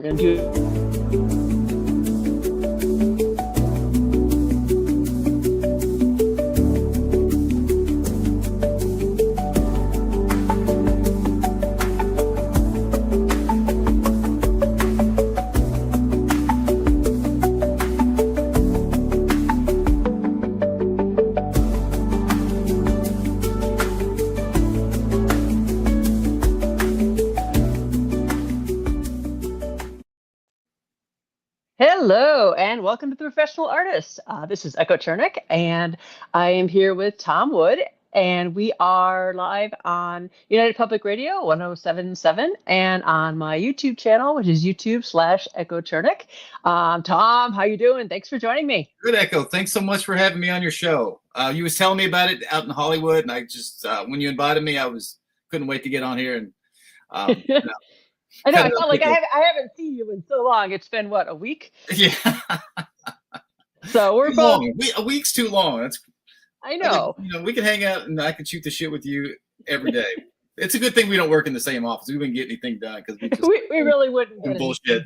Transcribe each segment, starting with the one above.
We're gonna do Hello and welcome to the Professional Artist. This is Echo Chernick, and I am here with Tom Wood, and we are live on United Public Radio 107.7 and on my YouTube channel, which is YouTube/Echo Chernick. Tom, how you doing? Thanks for joining me. Good, Echo. Thanks so much for having me on your show. You was telling me about it out in Hollywood, and I just when you invited me, couldn't wait to get on here and. I know. I felt like I haven't seen you in so long. It's been what, a week? Yeah. So we're both. A week's too long. I know. We can hang out and I can shoot the shit with you every day. It's a good thing we don't work in the same office. We wouldn't get anything done because we really wouldn't get bullshit.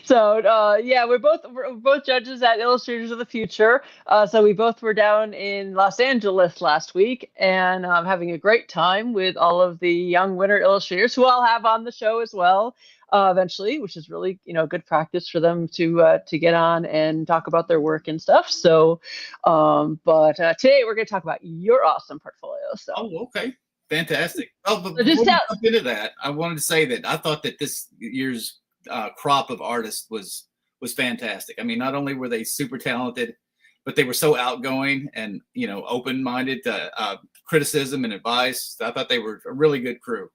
So yeah, we're both judges at Illustrators of the Future. So we both were down in Los Angeles last week, and having a great time with all of the young winter illustrators, who I'll have on the show as well eventually, which is really good practice for them to get on and talk about their work and stuff. So, but today we're going to talk about your awesome portfolio. So. Oh, okay. Fantastic. Oh, but so before we jump into that, I wanted to say that I thought that this year's crop of artists was fantastic. I mean, not only were they super talented, but they were so outgoing and open-minded to criticism and advice. I thought they were a really good crew.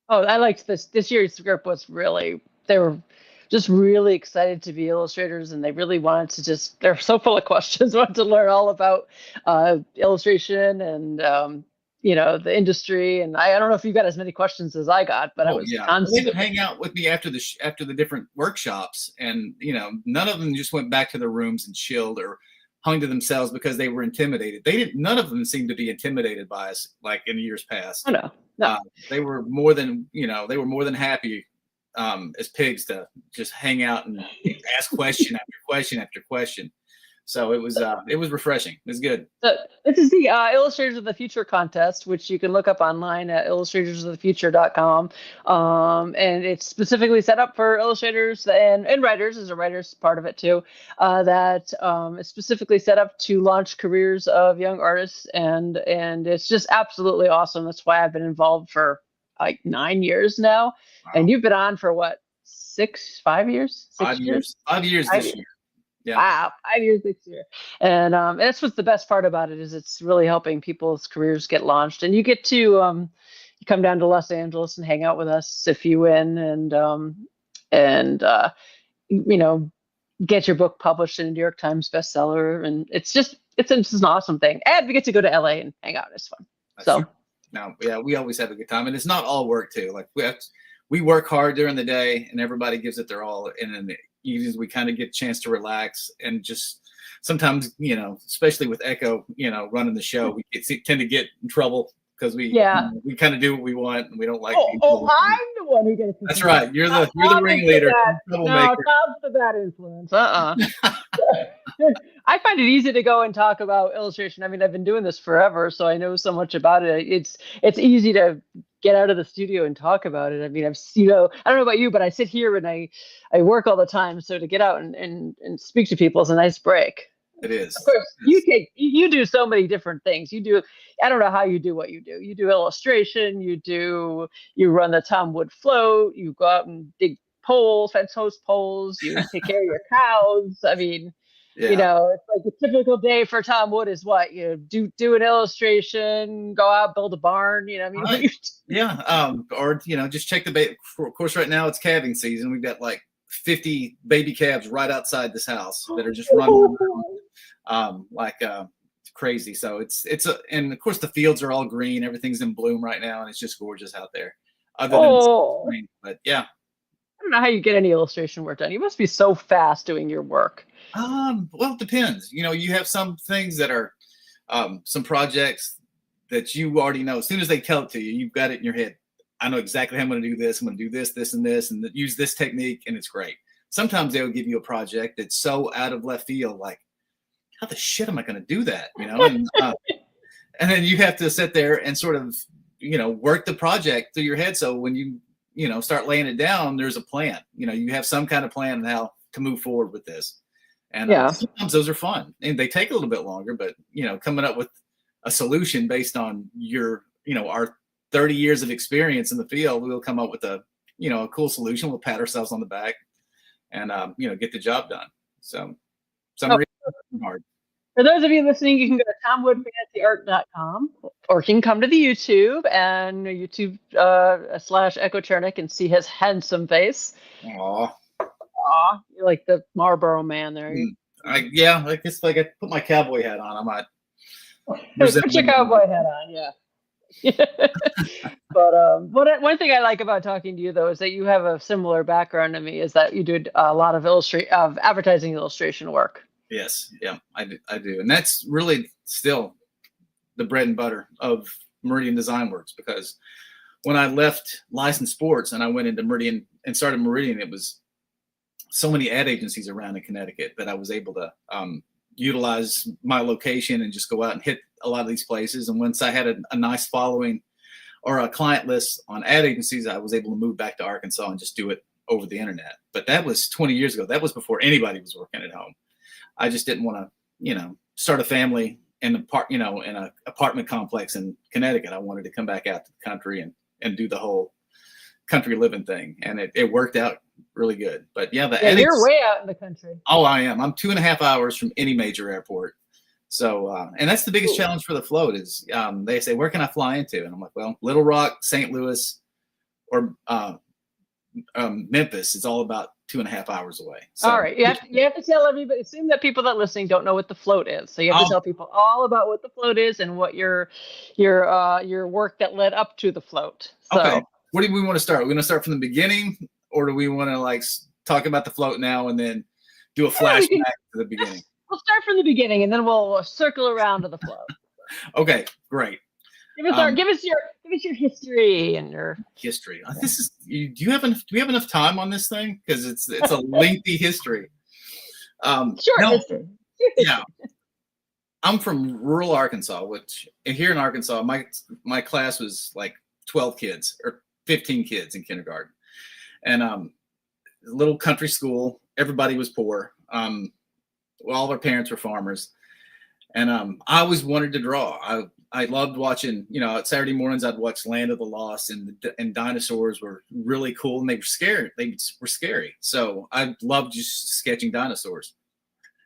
Oh, I liked this year's group. They were just really excited to be illustrators, and they really wanted to they're so full of questions, wanted to learn all about illustration and the industry. And I don't know if you got as many questions as I got, but I was constantly. They would hang out with me after the different workshops, and none of them just went back to their rooms and chilled or hung to themselves because they were intimidated. None of them seemed to be intimidated by us like in years past. Oh, no. They were more than happy as pigs to just hang out and ask question after question after question. So it was refreshing. It was good. So this is the Illustrators of the Future contest, which you can look up online at illustratorsofthefuture.com. And it's specifically set up for illustrators and writers. There's a writer's part of it too. That is specifically set up to launch careers of young artists, and it's just absolutely awesome. That's why I've been involved for like 9 years now. Wow. And you've been on for what, 5 years? 5 years. 5 years this year. Yeah. Wow, 5 years this year. And that's what's the best part about it, is it's really helping people's careers get launched. And you get to you come down to Los Angeles and hang out with us if you win, and get your book published in a New York Times bestseller. And it's just an awesome thing. And we get to go to LA and hang out. It's fun. That's true. No, yeah, we always have a good time, and it's not all work too. Like we work hard during the day, and everybody gives it their all, and then we kind of get a chance to relax, and just sometimes, especially with Echo, running the show, we tend to get in trouble because we kind of do what we want, and we don't like. I'm the one who gets. That's right. You're the ringleader. No, Tom's the bad influence. I find it easy to go and talk about illustration. I mean, I've been doing this forever, so I know so much about it. It's easy to get out of the studio and talk about it. I mean, I don't know about you, but I sit here and I work all the time. So to get out and speak to people is a nice break. It is. Of course, you do so many different things. I don't know how you do what you do. You do illustration. You run the Tom Wood float. You go out and dig poles, fence post poles. You take care of your cows. I mean, it's like a typical day for Tom Wood is what you do an illustration, go out, build a barn. Right. Yeah. Or just check the baby. Of course, right now it's calving season. We've got like 50 baby calves right outside this house that are just running around like crazy. So and of course the fields are all green. Everything's in bloom right now, and it's just gorgeous out there. Other than green, but yeah. I don't know how you get any illustration work done. You must be so fast doing your work. Well, it depends. You have some things that are some projects that you already know. As soon as they tell it to you, you've got it in your head. I know exactly how I'm going to do this. I'm going to do this, this, and this, and use this technique, and it's great. Sometimes they'll give you a project that's so out of left field, like, how the shit am I going to do that? And then you have to sit there and sort of, work the project through your head. So when you start laying it down, there's a plan. You have some kind of plan on how to move forward with this. And sometimes those are fun, and they take a little bit longer, but coming up with a solution based on our 30 years of experience in the field, we'll come up with a cool solution. We'll pat ourselves on the back and get the job done. So hard. For those of you listening, you can go to tomwoodfantasyart.com, or you can come to the YouTube and YouTube /Echochernik and see his handsome face. Aw, you're like the Marlboro man there. I guess like I put my cowboy hat on. I might put your cowboy hat on, yeah. But one thing I like about talking to you, though, is that you have a similar background to me. Is that you did a lot of advertising illustration work. Yes, yeah, I do, and that's really still the bread and butter of Meridian Design Works, because when I left licensed sports and I went into Meridian and started Meridian, it was so many ad agencies around in Connecticut that I was able to utilize my location and just go out and hit a lot of these places. And once I had a nice following or a client list on ad agencies, I was able to move back to Arkansas and just do it over the internet. But that was 20 years ago. That was before anybody was working at home. I just didn't want to, start a family in an apartment complex in Connecticut. I wanted to come back out to the country and do the whole country living thing. And it worked out really good. But yeah, you're way out in the country. Oh, I am. I'm 2.5 hours from any major airport. So, and that's the biggest challenge for the float is they say, where can I fly into? And I'm like, well, Little Rock, St. Louis, or Memphis. It's all about 2.5 hours away. So, all right. You have to tell everybody. Assume that people that are listening don't know what the float is. So you have to tell people all about what the float is and what your work that led up to the float. So, okay. What do we want to start? Are we going to start from the beginning, or do we want to talk about the float now and then do a flashback to the beginning? We'll start from the beginning and then we'll circle around to the float. Okay, great. Give us your history and your history. Do we have enough time on this thing? Because it's a lengthy history. History. Yeah. I'm from rural Arkansas, which here in Arkansas, my class was like 12 kids or 15 kids in kindergarten. And little country school, everybody was poor. All of our parents were farmers. And I always wanted to draw. I loved watching, at Saturday mornings, I'd watch Land of the Lost, and dinosaurs were really cool, and they were scary. They were scary. So I loved just sketching dinosaurs.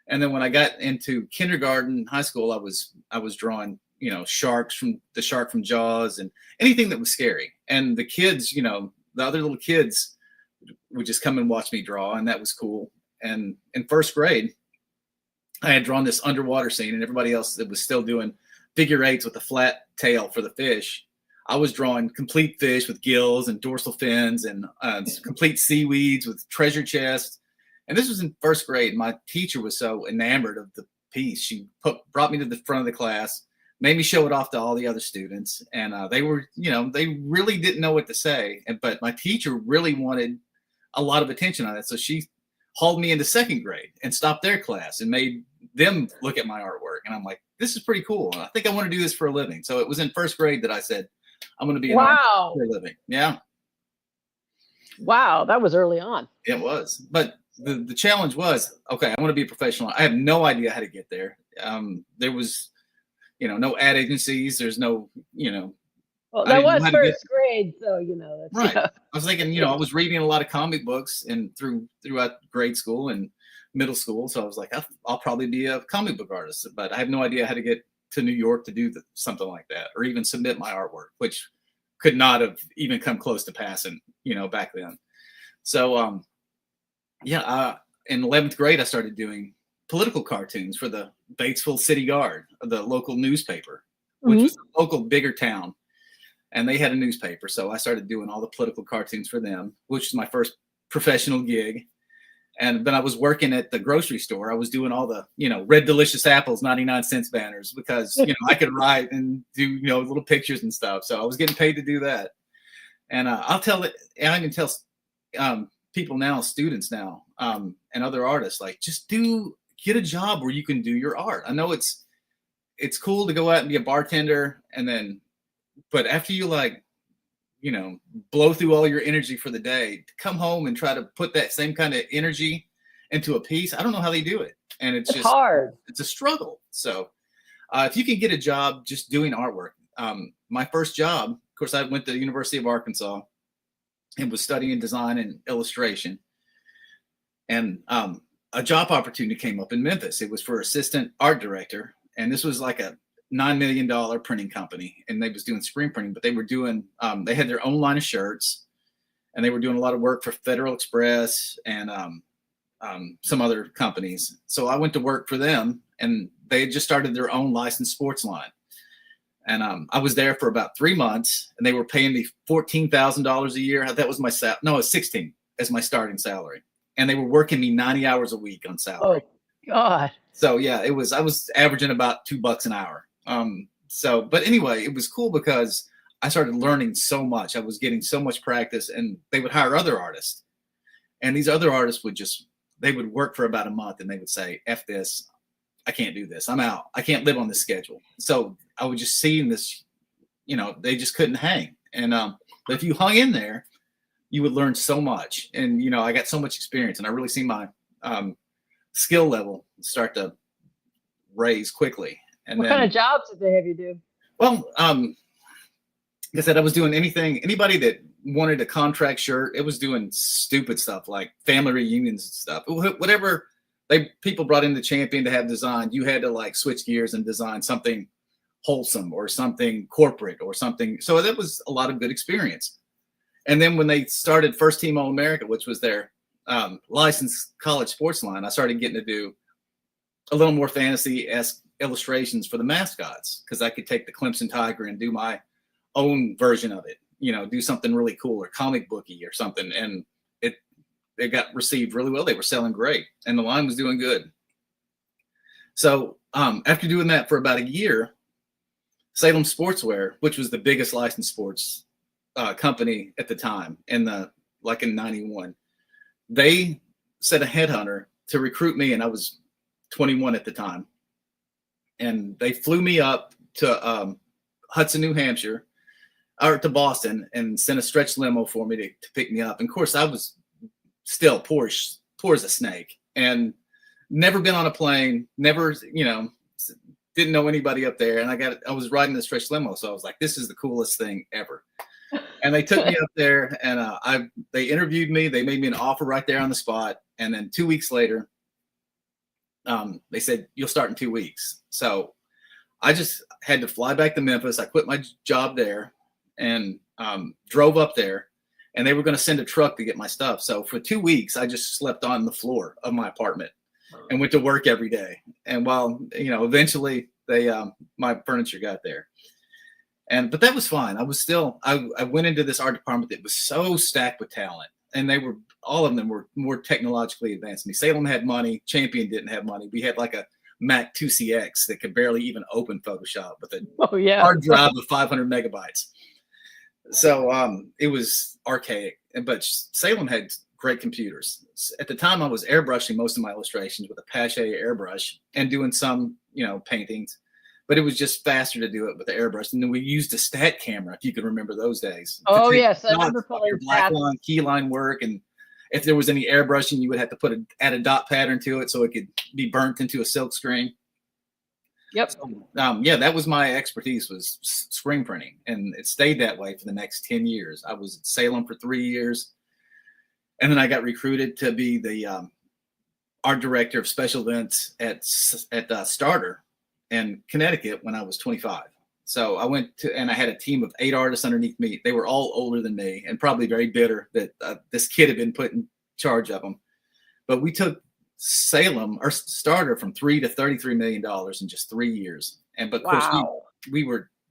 And then when I got into kindergarten, high school, I was drawing, the shark from Jaws and anything that was scary. And the kids, the other little kids would just come and watch me draw, and that was cool. And in first grade, I had drawn this underwater scene, and everybody else that was still doing figure eights with a flat tail for the fish. I was drawing complete fish with gills and dorsal fins and complete seaweeds with treasure chests. And this was in first grade. My teacher was so enamored of the piece. She brought me to the front of the class, made me show it off to all the other students. And they were, they really didn't know what to say. But my teacher really wanted a lot of attention on it. So she hauled me into second grade and stopped their class and made them look at my artwork. And I'm like, this is pretty cool. And I think I want to do this for a living. So it was in first grade that I said, I'm going to be an artist for a living. Yeah. Wow. That was early on. It was. But the challenge was, okay, I want to be a professional. I have no idea how to get there. There was, no ad agencies. There's no, well, that was first grade. So, that's right. I was thinking, I was reading a lot of comic books and throughout grade school and middle school. So I was like, I'll probably be a comic book artist, but I have no idea how to get to New York to do something like that, or even submit my artwork, which could not have even come close to passing, back then. So, in 11th grade, I started doing political cartoons for the Batesville City Guard, the local newspaper, which was a local bigger town. And they had a newspaper. So I started doing all the political cartoons for them, which was my first professional gig. And then I was working at the grocery store. I was doing all the, Red Delicious Apples, 99-cent banners, because, I could write and do, little pictures and stuff. So I was getting paid to do that. And I even tell people now, students now, and other artists, like, just get a job where you can do your art. I know it's cool to go out and be a bartender, but after you, like, blow through all your energy for the day, to come home and try to put that same kind of energy into a piece, I don't know how they do it. And it's just hard. It's a struggle. So if you can get a job just doing artwork, my first job, of course, I went to the University of Arkansas and was studying design and illustration. And a job opportunity came up in Memphis. It was for assistant art director. And this was like a $9 million printing company. And they was doing screen printing, but they were doing, they had their own line of shirts, and they were doing a lot of work for Federal Express and some other companies. So I went to work for them, and they had just started their own licensed sports line. And I was there for about 3 months, and they were paying me $14,000 a year. That was my it was 16 as my starting salary. And they were working me 90 hours a week on salary. Oh God. So yeah, I was averaging about $2 an hour. But anyway, it was cool because I started learning so much. I was getting so much practice, and they would hire other artists. And these other artists they would work for about a month, and they would say, F this, I can't do this, I'm out. I can't live on this schedule. So I was just seeing this, they just couldn't hang. And but if you hung in there, you would learn so much. And, I got so much experience, and I really see my skill level start to raise quickly. And what kind of jobs did they have you do? Well, like I said, I was doing anybody that wanted a contract shirt. It was doing stupid stuff like family reunions and stuff. Whatever people brought in the champion to have designed, you had to, like, switch gears and design something wholesome or something corporate or something. So that was a lot of good experience. And then when they started First Team All-America, which was their licensed college sports line, I started getting to do a little more fantasy-esque illustrations for the mascots, because I could take the Clemson Tiger and do my own version of it, do something really cool or comic booky or something. And it got received really well. They were selling great, and the line was doing good. So after doing that for about a year, Salem Sportswear, which was the biggest licensed sports company at the time, in 91, they sent a headhunter to recruit me, and I was 21 at the time. And they flew me up to Hudson, New Hampshire, or to Boston, and sent a stretch limo for me to pick me up. And of course, I was still poor as a snake, and never been on a plane, never, didn't know anybody up there. And I was riding the stretch limo, so I was like, this is the coolest thing ever. And they took me up there, and they interviewed me. They made me an offer right there on the spot. And then 2 weeks later, they said, you'll start in 2 weeks. So I just had to fly back to Memphis. I quit my job there and drove up there, and they were going to send a truck to get my stuff. So for 2 weeks, I just slept on the floor of my apartment and went to work every day. And while, eventually my furniture got there. But that was fine. I went into this art department that was so stacked with talent, and all of them were more technologically advanced than me. Salem had money. Champion didn't have money. We had like a Mac 2CX that could barely even open Photoshop with a hard drive of 500 megabytes. So it was archaic, but Salem had great computers. At the time, I was airbrushing most of my illustrations with a Pache airbrush and doing some, paintings, but it was just faster to do it with the airbrush. And then we used a stat camera, if you can remember those days. Oh yes, I remember pulling black line, key line work, and if there was any airbrushing, you would have to add a dot pattern to it so it could be burnt into a silk screen. Yep. So, that was my expertise, was screen printing, and it stayed that way for the next 10 years. I was at Salem for 3 years, and then I got recruited to be the art director of special events at Starter in Connecticut when I was 25. So I went to, and I had a team of 8 artists underneath me. They were all older than me and probably very bitter that this kid had been put in charge of them. But we took Salem, or Starter, from $3 to $33 million in just 3 years. But of course,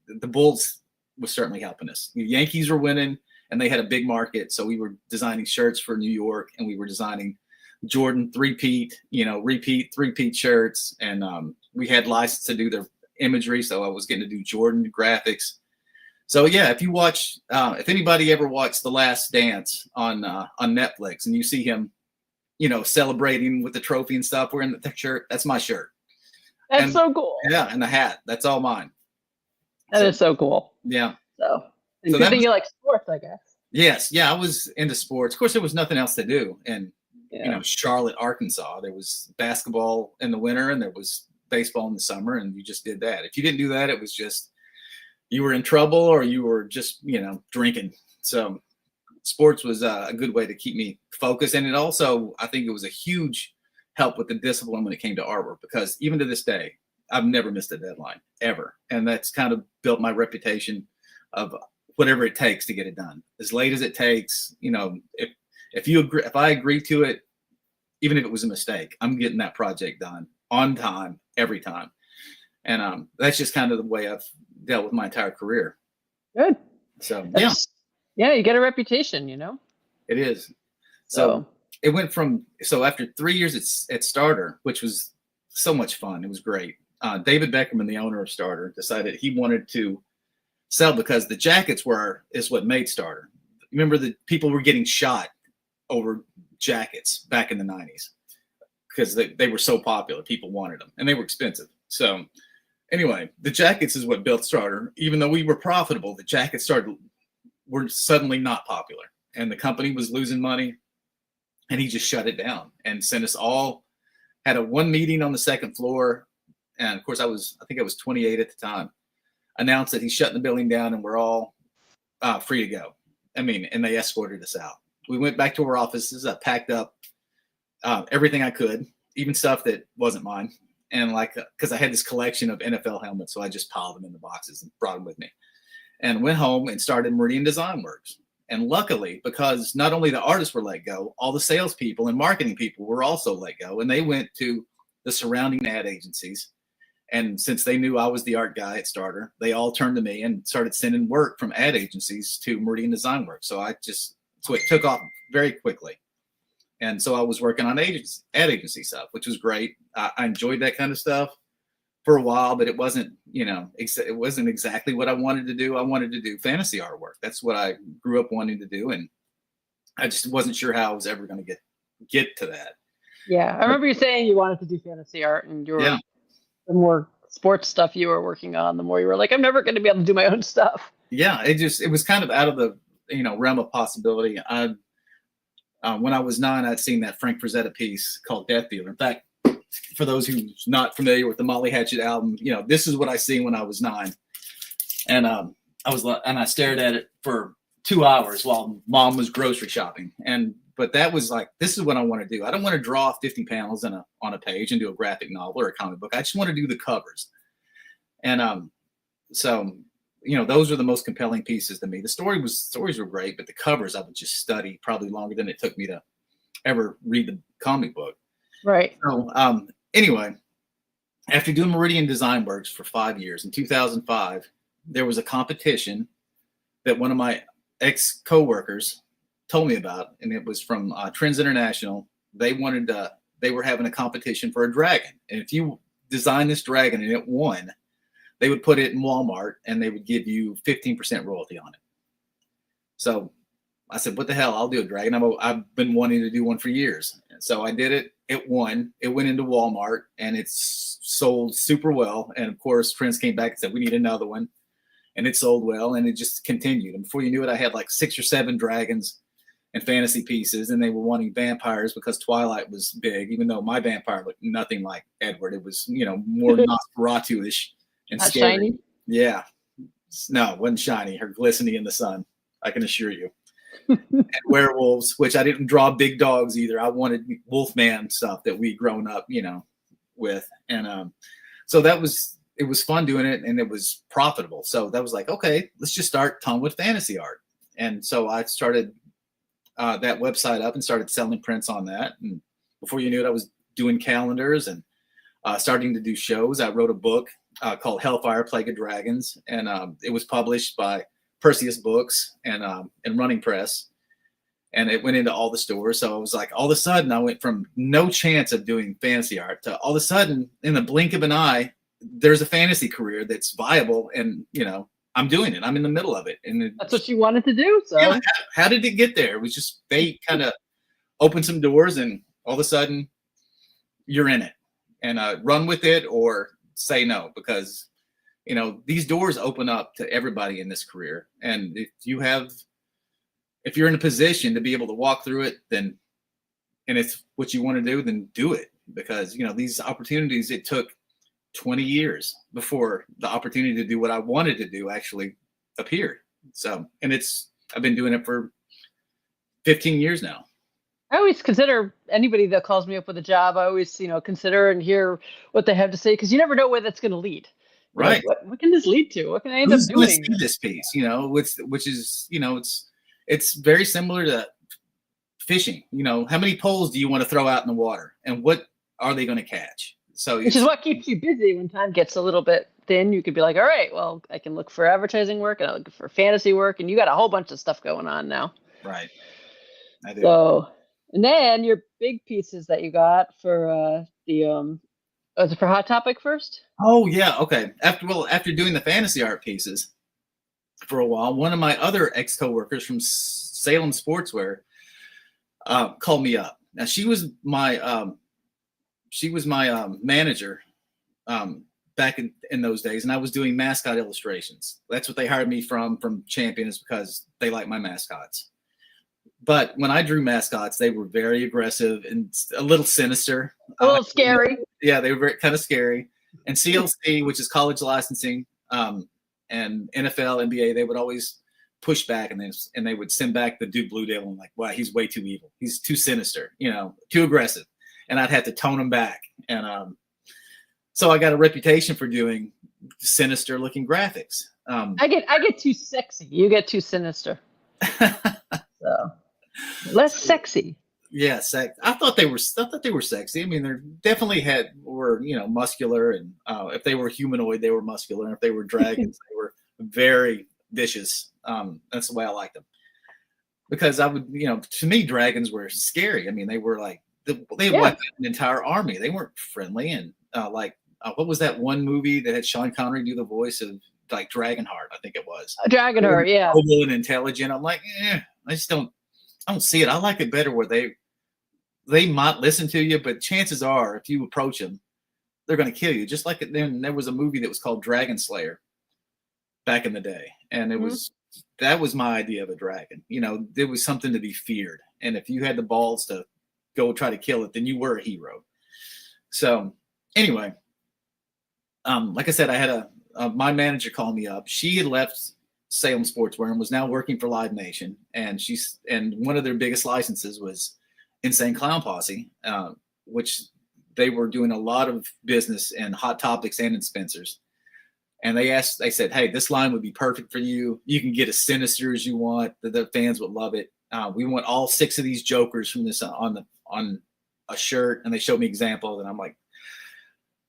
the Bulls was certainly helping us. The Yankees were winning, and they had a big market. So we were designing shirts for New York, and we were designing Jordan repeat shirts. And we had license to do their imagery. So I was getting to do Jordan graphics. So yeah, if you watch, if anybody ever watched The Last Dance on Netflix, and you see him, celebrating with the trophy and stuff, wearing the shirt, that's my shirt. That's And so cool. yeah, and the hat, that's all mine. That is so cool. Yeah. So, and So good thing you like sports, I guess. Yes, yeah, I was into sports. Of course, there was nothing else to do in Yeah. Charlotte, Arkansas. There was basketball in the winter, and there was baseball in the summer, and you just did that. If you didn't do that, it was just you were in trouble, or you were just drinking. So sports was a good way to keep me focused, and it also, I think, it was a huge help with the discipline when it came to artwork, because even to this day, I've never missed a deadline ever, and that's kind of built my reputation of whatever it takes to get it done, as late as it takes. If I agree to it, even if it was a mistake, I'm getting that project done on time every time. And that's just kind of the way I've dealt with my entire career. Good. So yeah, you get a reputation, it is. So it went from, after 3 years at Starter, which was so much fun, it was great. David Beckerman, the owner of Starter, decided he wanted to sell, because the jackets is what made Starter. Remember, the people were getting shot over jackets back in the 90s because they were so popular. People wanted them, and they were expensive. So anyway, the jackets is what built Starter. Even though we were profitable, the jackets were suddenly not popular, and the company was losing money, and he just shut it down and sent us all, had one meeting on the second floor. And of course, I think I was 28 at the time, announced that he's shutting the building down, and we're all free to go. And they escorted us out. We went back to our offices. I packed up everything I could, even stuff that wasn't mine. And because I had this collection of NFL helmets, so I just piled them in the boxes and brought them with me, and went home and started Meridian Design Works. And luckily, because not only the artists were let go, all the salespeople and marketing people were also let go, and they went to the surrounding ad agencies. And since they knew I was the art guy at Starter, they all turned to me and started sending work from ad agencies to Meridian Design Works. So it took off very quickly. And so I was working on ad agency stuff, which was great. I enjoyed that kind of stuff for a while, but it wasn't, it wasn't exactly what I wanted to do. I wanted to do fantasy artwork. That's what I grew up wanting to do. And I just wasn't sure how I was ever going to get to that. Yeah. I remember you saying you wanted to do fantasy art, and the more sports stuff you were working on, the more you were like, I'm never going to be able to do my own stuff. Yeah. It was kind of out of the, realm of possibility. When I was 9, I'd seen that Frank Frazetta piece called Death Dealer. In fact, for those who's not familiar with the Molly Hatchet album, this is what I seen when I was 9. And I stared at it for 2 hours while Mom was grocery shopping. But that was like, this is what I want to do. I don't want to draw 50 panels on a page and do a graphic novel or a comic book. I just want to do the covers. And so those are the most compelling pieces to me. The stories were great, but the covers I would just study probably longer than it took me to ever read the comic book. Right. So anyway, after doing Meridian Design Works for 5 years, in 2005, there was a competition that one of my ex-coworkers told me about, and it was from Trends International. They were having a competition for a dragon, and if you design this dragon and it won, they would put it in Walmart and they would give you 15% royalty on it. So I said, what the hell? I'll do a dragon. I've been wanting to do one for years. And so I did it. It won. It went into Walmart and it's sold super well. And of course, Trends came back and said, we need another one. And it sold well, and it just continued. And before you knew it, I had like 6 or 7 dragons and fantasy pieces, and they were wanting vampires because Twilight was big, even though my vampire looked nothing like Edward. It was, more Nosferatu-ish and Not scary. shiny? Yeah. No, it wasn't shiny or glistening in the sun, I can assure you. And werewolves, which I didn't draw big dogs either. I wanted Wolfman stuff that we'd grown up, with. And so it was fun doing it, and it was profitable. So that was like, okay, let's just start Tonwood Fantasy Art. And so I started that website up and started selling prints on that. And before you knew it, I was doing calendars and starting to do shows. I wrote a book called Hellfire, Plague of Dragons, and it was published by Perseus Books and Running Press. And it went into all the stores. So it was like, all of a sudden, I went from no chance of doing fantasy art to all of a sudden, in the blink of an eye, there's a fantasy career that's viable and, I'm doing it. I'm in the middle of it. And That's what you wanted to do. So yeah, how did it get there? It was just fate kind of opened some doors, and all of a sudden you're in it, and run with it or say no, because these doors open up to everybody in this career. And if you're in a position to be able to walk through it, then, and it's what you want to do, then do it. Because, these opportunities, it took 20 years before the opportunity to do what I wanted to do actually appeared. So, and I've been doing it for 15 years now. I always consider anybody that calls me up with a job, I always, consider and hear what they have to say, because you never know where that's going to lead. Right. Like, what can this lead to? What can I end up doing? See this piece, which is, it's very similar to fishing. How many poles do you want to throw out in the water, and what are they going to catch? So, which is what keeps you busy when time gets a little bit thin. You could be like, all right, well, I can look for advertising work and I look for fantasy work, and you got a whole bunch of stuff going on now. Right. I do. So, and then your big pieces that you got for was it for Hot Topic first? Oh yeah, okay. After doing the fantasy art pieces for a while, one of my other ex-coworkers from Salem Sportswear called me up. Now she was my manager back in those days, and I was doing mascot illustrations. That's what they hired me from Champion, is because they like my mascots. But when I drew mascots, they were very aggressive and a little sinister. A little scary. Yeah, they were kind of scary. And CLC, which is college licensing, and NFL, NBA, they would always push back, and they would send back the Duke Blue Devil, and like, wow, he's way too evil. He's too sinister, too aggressive. And I'd have to tone him back. And so I got a reputation for doing sinister looking graphics. I get too sexy. You get too sinister. So less sexy. Yeah, I thought they were sexy. I mean, they definitely were muscular, and if they were humanoid, they were muscular, and if they were dragons, they were very vicious. That's the way I liked them, because I would, to me, dragons were scary. I mean, they were like they wiped out an entire army. They weren't friendly, and what was that one movie that had Sean Connery do the voice of, like, Dragonheart? I think it was Dragonheart. Yeah, noble and intelligent. I'm like, I just don't see it. I like it better where they might listen to you, but chances are, if you approach them, they're going to kill you. Just like then there was a movie that was called Dragon Slayer back in the day, and that was my idea of a dragon. There was something to be feared, and if you had the balls to go try to kill it, then you were a hero. So anyway, like I said, I had my manager call me up. She had left Salem Sportswear and was now working for Live Nation, and one of their biggest licenses was Insane Clown Posse, which they were doing a lot of business in Hot Topics and in Spencer's. And they said, hey, this line would be perfect for you. You can get as sinister as you want. The fans would love it. We want all 6 of these Jokers from this on a shirt. And they showed me examples, and I'm like,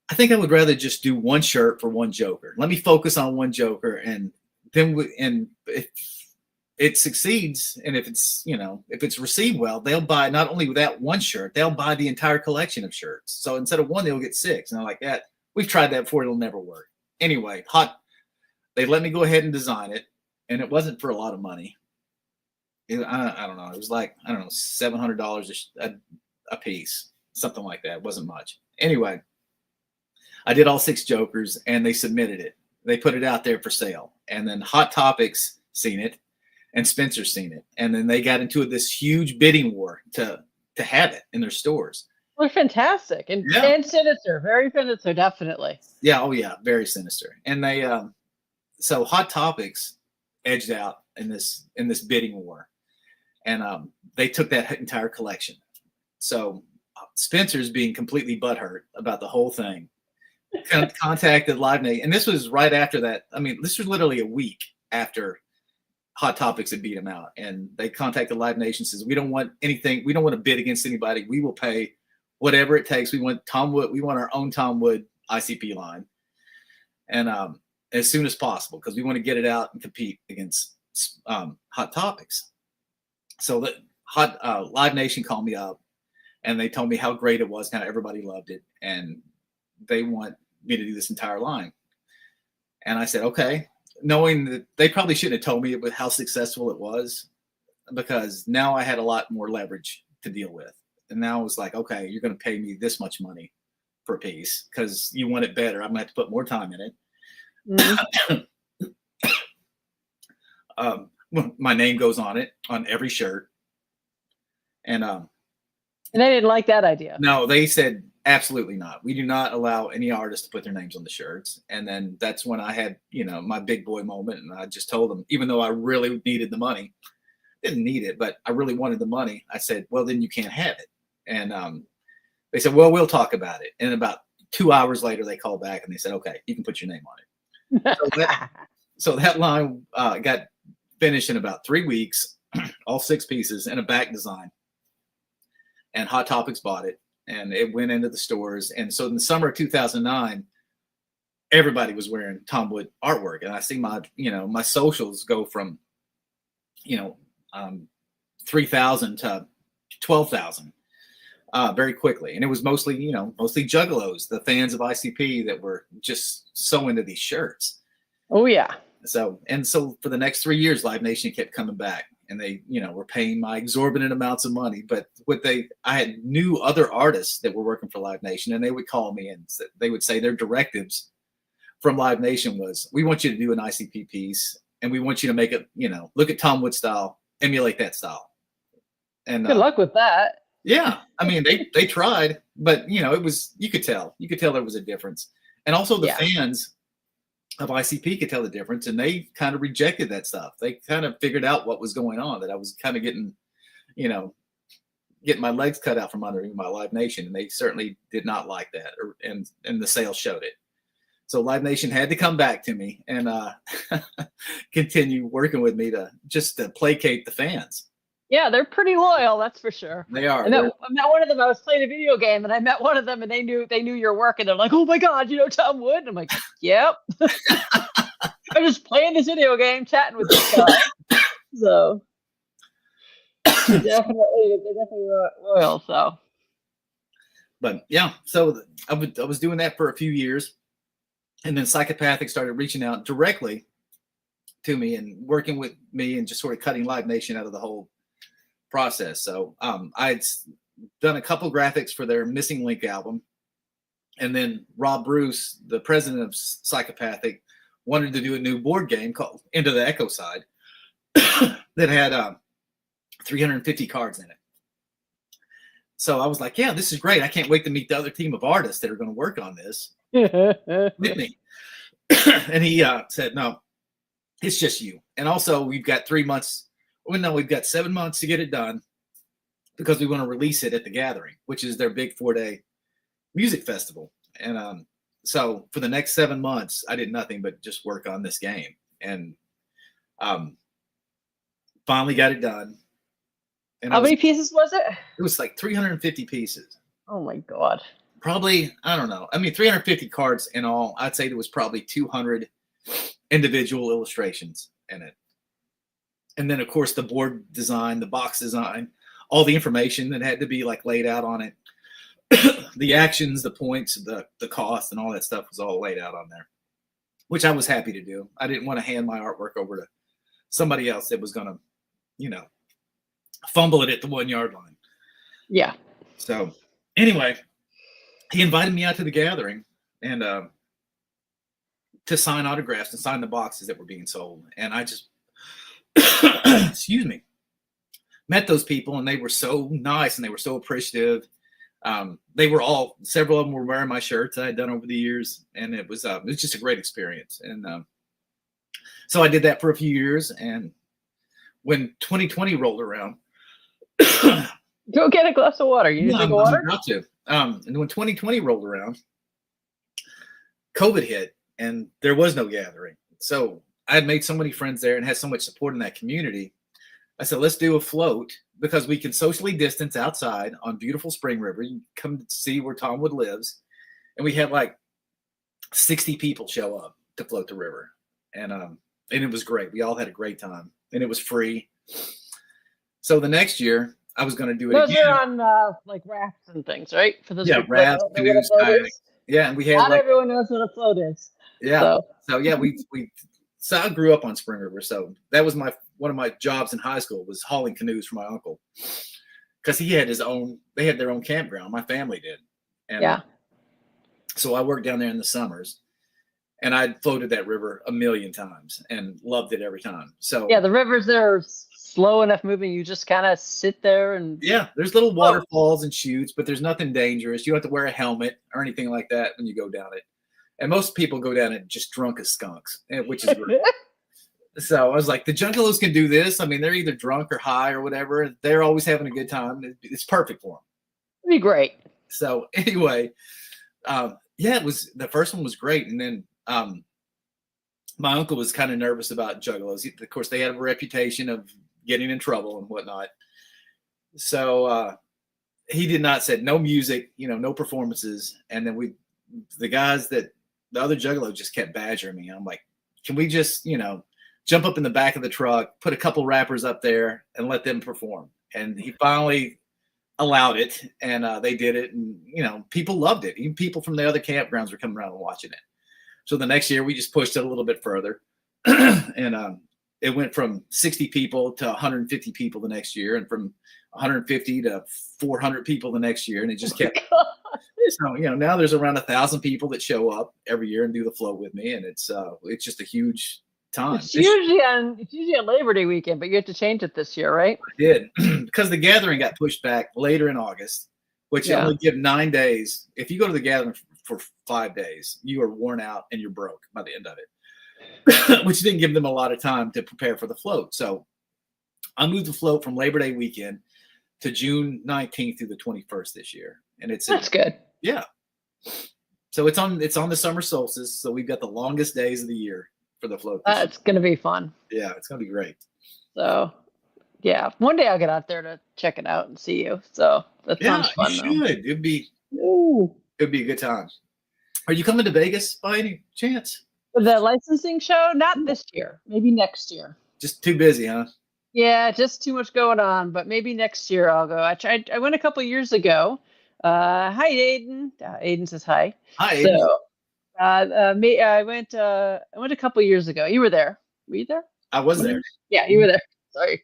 I think I would rather just do one shirt for one Joker. Let me focus on one Joker, and then if it succeeds, and if it's received well, they'll buy not only that one shirt, they'll buy the entire collection of shirts. So instead of one, they'll get 6. And I'm like, that we've tried that before, it'll never work. Anyway, they let me go ahead and design it, and it wasn't for a lot of money. I don't know. It was like, I don't know, $700 a piece, something like that. It wasn't much. Anyway, I did all 6 Jokers, and they submitted it. They put it out there for sale, and then Hot Topics seen it, and Spencer's seen it, and then they got into this huge bidding war to have it in their stores. Well, fantastic and sinister, very sinister, definitely. Yeah, oh yeah, very sinister. And they so Hot Topics edged out in this bidding war, and they took that entire collection. So Spencer's, being completely butthurt about the whole thing, contacted Live Nation, and this was right after that. I mean, this was literally a week after Hot Topics had beat him out, and they contacted Live Nation, says, we don't want anything, we don't want to bid against anybody, we will pay whatever it takes. We want Tom Wood, we want our own Tom Wood ICP line, and as soon as possible, because we want to get it out and compete against Hot Topics. So that Live Nation called me up, and they told me how great it was, how everybody loved it, and they want me to do this entire line. And I said, okay. knowing that they probably shouldn't have told me how successful it was, because now I had a lot more leverage to deal with. And now it was like, okay, you're going to pay me this much money per piece because you want it better. I'm going to have to put more time in it. My name goes on it on every shirt. And they didn't like that idea. No, they said absolutely not. We do not allow any artists to put their names on the shirts. And then that's when I had, my big boy moment. And I just told them, even though I really needed the money, didn't need it, but I really wanted the money. I said, well, then you can't have it. And they said, well, we'll talk about it. And about 2 hours later, they called back and they said, okay, you can put your name on it. So that line got finished in about 3 weeks, all 6 pieces and a back design. And Hot Topics bought it and it went into the stores. And so in the summer of 2009, everybody was wearing Tom Wood artwork. And I see my socials go from, 3,000 to 12,000 very quickly. And it was mostly juggalos, the fans of ICP that were just so into these shirts. Oh yeah. So for the next 3 years, Live Nation kept coming back and they, were paying my exorbitant amounts of money. But I had knew other artists that were working for Live Nation, and they would call me and they would say their directives from Live Nation was, we want you to do an ICP piece and we want you to make it, look at Tom Wood style, emulate that style. And good luck with that. Yeah. I mean, they tried, but it was, you could tell there was a difference. And also the fans of ICP could tell the difference, and they kind of rejected that stuff. They kind of figured out what was going on, that I was kind of getting my legs cut out from under me by Live Nation. And they certainly did not like that, and the sales showed it. So Live Nation had to come back to me and continue working with me to placate the fans. Yeah, they're pretty loyal, that's for sure. They are. I met one of them. I was playing a video game, and I met one of them, and they knew your work, and they're like, "Oh my God, Tom Wood?" And I'm like, "Yep." I'm just playing this video game, chatting with this guy. So they're definitely loyal. So, but yeah, so I was doing that for a few years, and then Psychopathic started reaching out directly to me and working with me and just sort of cutting Live Nation out of the whole process. So I'd done a couple graphics for their Missing Link album, and then Rob Bruce, the president of Psychopathic, wanted to do a new board game called Into the Echo Side that had 350 cards in it. So I was like, yeah, this is great. I can't wait to meet the other team of artists that are going to work on this with me. And he said, no, it's just you. And also we've got 3 months. Well, no, we've got 7 months to get it done because we want to release it at the Gathering, which is their big 4-day music festival. And so for the next 7 months, I did nothing but just work on this game, and finally got it done. And how many pieces was it? It was like 350 pieces. Oh my God. Probably, I don't know. I mean, 350 cards in all. I'd say there was probably 200 individual illustrations in it. And then, of course, the board design, the box design, all the information that had to be laid out on it, the actions, the points, the cost, and all that stuff was all laid out on there, which I was happy to do. I didn't want to hand my artwork over to somebody else that was going to, fumble it at the 1 yard line. Yeah. So anyway, he invited me out to the Gathering and to sign autographs and sign the boxes that were being sold. And I just, excuse me, met those people, and they were so nice and they were so appreciative. Several of them were wearing my shirts I had done over the years, and it was just a great experience. And so I did that for a few years, and when 2020 rolled around, go get a glass of water. You need to drink water? I'm about to. And when 2020 rolled around, COVID hit, and there was no Gathering. So I had made so many friends there and had so much support in that community. I said, let's do a float, because we can socially distance outside on beautiful Spring River. You can come see where Tom Wood lives. And we had 60 people show up to float the river. And it was great. We all had a great time, and it was free. So the next year I was going to do it those again. Those are on rafts and things, right? For those rafts, canoes, kayak. Yeah, and we had not everyone knows what a float is. Yeah. So yeah, we So I grew up on Spring River, so that was one of my jobs in high school was hauling canoes for my uncle, because he had his own. They had their own campground. My family did, and Yeah. so I worked down there in the summers, and I floated that river a million times and loved it every time. So Yeah, the rivers there are slow enough moving. You just kind of sit there and yeah, there's little waterfalls and chutes, but there's nothing dangerous. You don't have to wear a helmet or anything like that when you go down it. And most people go down it just drunk as skunks, which is great. So I was like, the Juggalos can do this. I mean, they're either drunk or high or whatever. They're always having a good time. It's perfect for them. It'd be great. So anyway, yeah, it was the first one was great, and then my uncle was kind of nervous about Juggalos. Of course, they have a reputation of getting in trouble and whatnot. So he did not said no music, no performances, and then the other Juggalo just kept badgering me. I'm like, can we just jump up in the back of the truck, put a couple rappers up there, and let them perform? And he finally allowed it, and they did it, and people loved it. Even people from the other campgrounds were coming around and watching it. So the next year we just pushed it a little bit further, and it went from 60 people to 150 people the next year, and from 150 to 400 people the next year, and it just kept. So now there's around 1,000 people that show up every year and do the float with me, and it's just a huge time. It's usually on Labor Day weekend, but you have to change it this year, right? I did because the gathering got pushed back later in August, which only give 9 days. If you go to the gathering for 5 days, you are worn out and you're broke by the end of it, which didn't give them a lot of time to prepare for the float. So I moved the float from Labor Day weekend to June 19th through the 21st this year, and that's good. Yeah. So it's on the summer solstice, so we've got the longest days of the year for the float. It's going to be fun. Yeah, it's going to be great. So, yeah, one day I'll get out there to check it out and see you. So that sounds fun. You should. It'd be a good time. Are you coming to Vegas by any chance? The licensing show? Not this year. Maybe next year. Just too busy, huh? Yeah, just too much going on. But maybe next year I'll go. I went a couple years ago. Hi, Aiden. Aiden says hi. Hi, Aiden. So, I went a couple years ago. You were there. Were you there? I was there. Yeah, you were there. Sorry.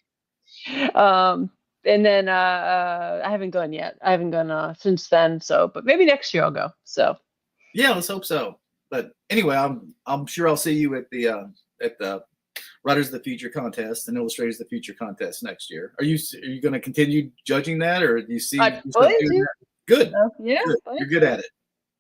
And then I haven't gone yet. I haven't gone since then. So, but maybe next year I'll go. So. Yeah, let's hope so. But anyway, I'm sure I'll see you at the Writers of the Future contest and Illustrators of the Future contest next year. Are you going to continue judging that, or do you see? Good. Yeah, good. You're good at it.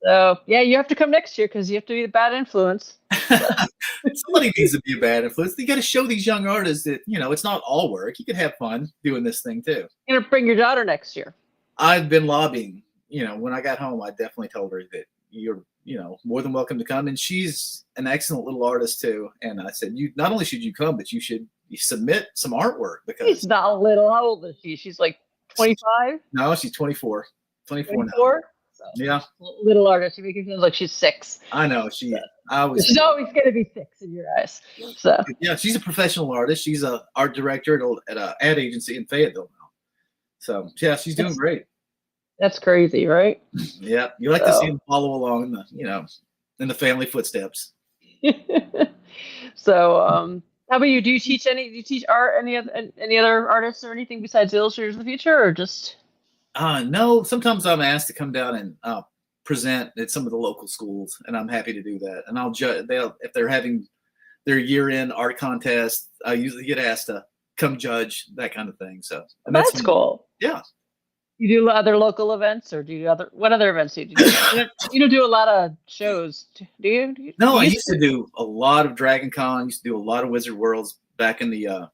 So yeah, you have to come next year because you have to be the bad influence. Somebody needs to be a bad influence. You got to show these young artists that it's not all work. You can have fun doing this thing too. You're gonna bring your daughter next year. I've been lobbying. When I got home, I definitely told her that you're more than welcome to come, and she's an excellent little artist too. And I said, you not only should you come, but you should submit some artwork because she's not little. How old is she? She's like 25. No, she's 24. 24 now. So, yeah, little artist. She makes it feel like she's 6. I know she's always going to be 6 in your eyes. So yeah, she's a professional artist. She's an art director at an ad agency in Fayetteville now. So yeah, she's doing great. That's crazy, right? Yeah, you like to see them follow along in the family footsteps. So, how about you? Do you teach art? Any other artists or anything besides Illustrators of the Future, or just? No. Sometimes I'm asked to come down and present at some of the local schools, and I'm happy to do that. And I'll judge. If they're having their year-end art contest, I usually get asked to come judge that kind of thing. So that's cool. Yeah. You do other local events, or do you what other events do you do? You don't do a lot of shows, do you? No, I used to do a lot of Dragon Con. I used to do a lot of Wizard Worlds back in the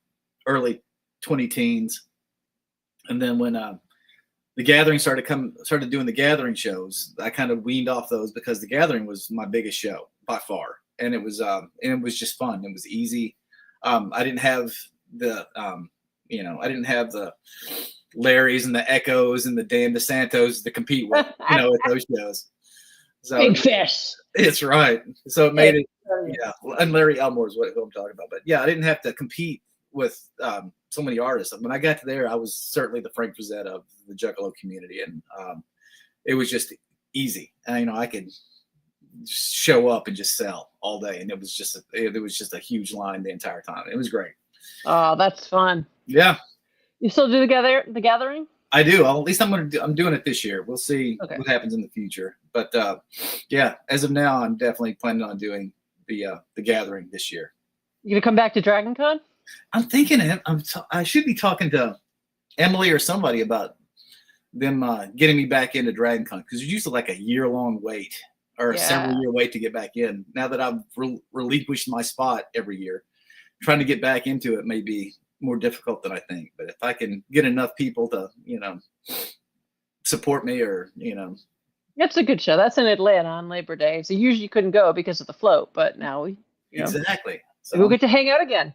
early 20-teens, and then when the Gathering started doing the Gathering shows, I kind of weaned off those because the Gathering was my biggest show by far, and it was just fun. It was easy. I didn't have the Larrys and the Echoes and the Dan DeSantos to compete with, at those shows. So, big fish. It's right. So it made it, yeah. And Larry Elmore is what I'm talking about. But yeah, I didn't have to compete with so many artists. When I got to there, I was certainly the Frank Frazetta of the Juggalo community, and it was just easy. And I could just show up and just sell all day, and it was just a huge line the entire time. It was great. Oh, that's fun. Yeah, You still do the gathering? I do. At least I'm doing it this year. We'll see what happens in the future. But yeah, as of now, I'm definitely planning on doing the gathering this year. You gonna come back to Dragon Con? I'm thinking I should be talking to Emily or somebody about them getting me back into Dragon Con, because it's usually like a year-long wait or a several-year wait to get back in. Now that I've relinquished my spot every year, trying to get back into it may be more difficult than I think. But if I can get enough people to, support me, or, It's a good show. That's in Atlanta on Labor Day. So usually you couldn't go because of the float, but now exactly. So we'll get to hang out again.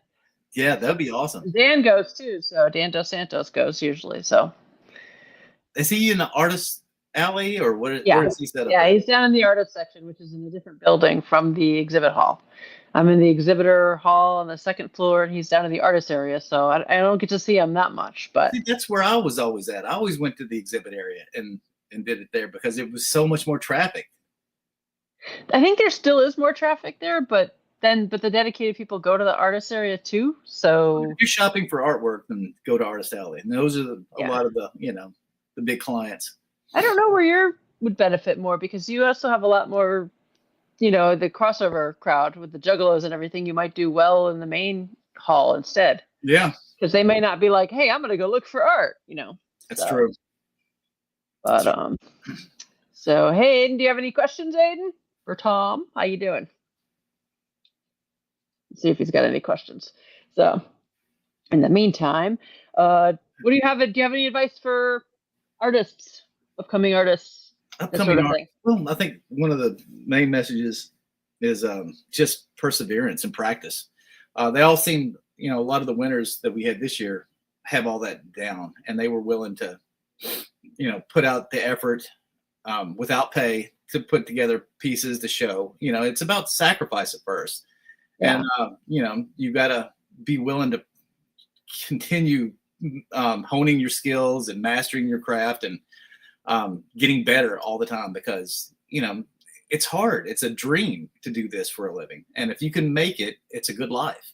Yeah, that'd be awesome. Dan goes too. So Dan Dos Santos goes usually. So is he in the artist alley, or what? Yeah. Where is he set up? Yeah, he's down in the artist section, which is in a different building from the exhibit hall. I'm in the exhibitor hall on the second floor, and he's down in the artist area. So I don't get to see him that much. But that's where I was always at. I always went to the exhibit area and did it there because it was so much more traffic. I think there still is more traffic there, but the dedicated people go to the artist area too. So if you're shopping for artwork, then go to Artist Alley, and those are a lot of the the big clients. I don't know where you would benefit more, because you also have a lot more, the crossover crowd with the juggalos and everything. You might do well in the main hall instead. Yeah, because they may not be like, hey, I'm gonna go look for art. That's true. But so hey, Aiden, do you have any questions, Aiden, for Tom? How you doing? Let's see if he's got any questions. So in the meantime, what do you have? Do you have any advice for artists, upcoming artists? Well, I think one of the main messages is just perseverance and practice. They all seem, a lot of the winners that we had this year have all that down, and they were willing to, put out the effort without pay to put together pieces to show. It's about sacrifice at first. And, you got to be willing to continue honing your skills and mastering your craft and getting better all the time, because, it's hard. It's a dream to do this for a living. And if you can make it, it's a good life.